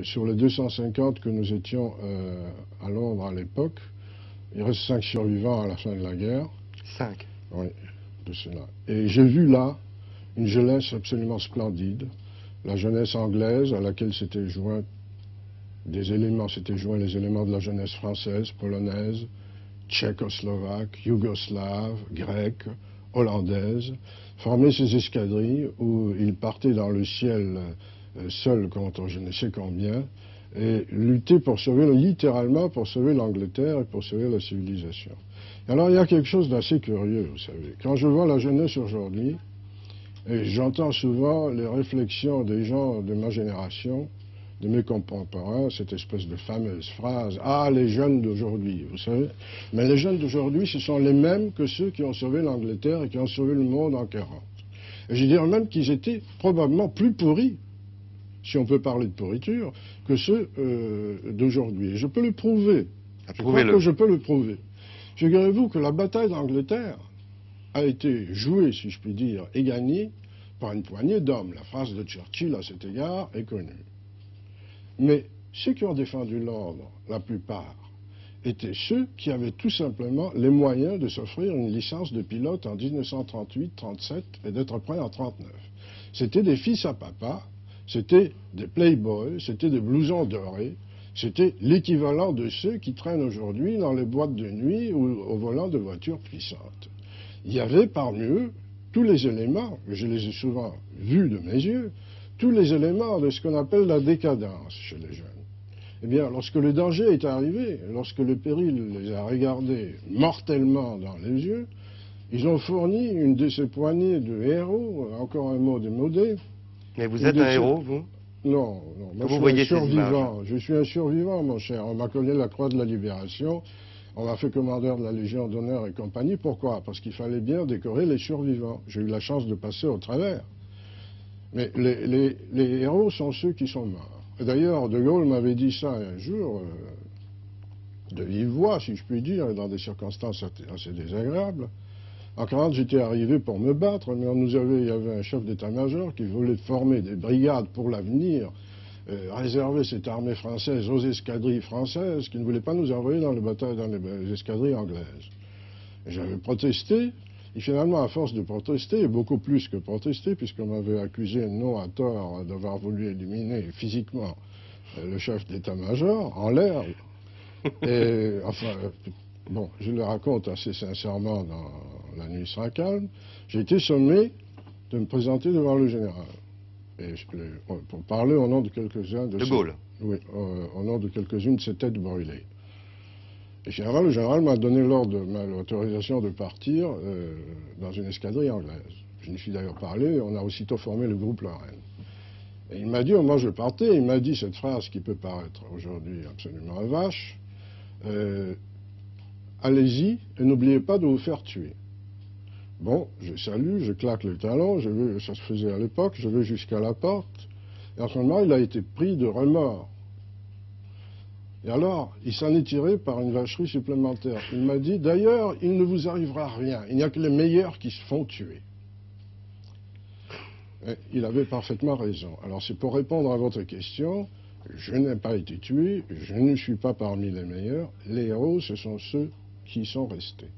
sur les 250 que nous étions à Londres à l'époque, il reste 5 survivants à la fin de la guerre. 5. Oui, de cela. Et j'ai vu là une jeunesse absolument splendide, la jeunesse anglaise à laquelle s'étaient joints les éléments de la jeunesse française, polonaise, tchécoslovaque, yougoslave, grecque, hollandaise, formaient ces escadrilles où ils partaient dans le ciel seuls contre je ne sais combien, et luttaient pour sauver, littéralement pour sauver l'Angleterre et pour sauver la civilisation. Et alors il y a quelque chose d'assez curieux, vous savez. Quand je vois la jeunesse aujourd'hui, et j'entends souvent les réflexions des gens de ma génération, de mes contemporains, cette espèce de fameuse phrase « Ah, les jeunes d'aujourd'hui », vous savez. Mais les jeunes d'aujourd'hui, ce sont les mêmes que ceux qui ont sauvé l'Angleterre et qui ont sauvé le monde en 40. Et je dirais même qu'ils étaient probablement plus pourris, si on peut parler de pourriture, que ceux d'aujourd'hui. Et je peux le prouver. Je crois que je peux le prouver. Figurez-vous que la bataille d'Angleterre a été jouée, si je puis dire, et gagnée par une poignée d'hommes. La phrase de Churchill à cet égard est connue. Mais ceux qui ont défendu l'ordre, la plupart, étaient ceux qui avaient tout simplement les moyens de s'offrir une licence de pilote en 1938-37 et d'être prêts en 1939. C'était des fils à papa, c'était des playboys, c'était des blousons dorés, c'était l'équivalent de ceux qui traînent aujourd'hui dans les boîtes de nuit ou au volant de voitures puissantes. Il y avait parmi eux tous les éléments, je les ai souvent vus de mes yeux, tous les éléments de ce qu'on appelle la décadence chez les jeunes. Eh bien, lorsque le danger est arrivé, lorsque le péril les a regardés mortellement dans les yeux, ils ont fourni une de ces poignées de héros, encore un mot démodé. Mais vous êtes un héros, vous? Non, non, moi vous voyez je suis un survivant. Je suis un survivant, mon cher. On m'a collé la croix de la Libération, on m'a fait commandeur de la Légion d'honneur et compagnie. Pourquoi? Parce qu'il fallait bien décorer les survivants. J'ai eu la chance de passer au travers. Mais les héros sont ceux qui sont morts. D'ailleurs, De Gaulle m'avait dit ça un jour, de vive voix, si je puis dire, dans des circonstances assez désagréables. En 40, j'étais arrivé pour me battre, mais il y avait un chef d'état-major qui voulait former des brigades pour l'avenir, réserver cette armée française aux escadrilles françaises, qui ne voulait pas nous envoyer dans les escadrilles anglaises. J'avais protesté. Et finalement, à force de protester, et beaucoup plus que protester, puisqu'on m'avait accusé, non à tort, d'avoir voulu éliminer physiquement le chef d'état-major en l'air. Et enfin, bon, je le raconte assez sincèrement dans La nuit sera calme. J'ai été sommé de me présenter devant le général. Et pour parler au nom de quelques-uns de Gaulle. Oui, au nom de quelques-unes de ces têtes brûlées. Et le général m'a donné l'autorisation de partir dans une escadrille anglaise. Je n'y suis d'ailleurs pas allé, on a aussitôt formé le groupe Lorraine. Et il m'a dit, au moment où je partais, il m'a dit cette phrase qui peut paraître aujourd'hui absolument vache, allez-y et n'oubliez pas de vous faire tuer. Bon, je salue, je claque le talon, ça se faisait à l'époque, je vais jusqu'à la porte, et en ce moment, il a été pris de remords. Et alors, il s'en est tiré par une vacherie supplémentaire. Il m'a dit, d'ailleurs, il ne vous arrivera rien. Il n'y a que les meilleurs qui se font tuer. Et il avait parfaitement raison. Alors, c'est pour répondre à votre question, je n'ai pas été tué, je ne suis pas parmi les meilleurs. Les héros, ce sont ceux qui sont restés.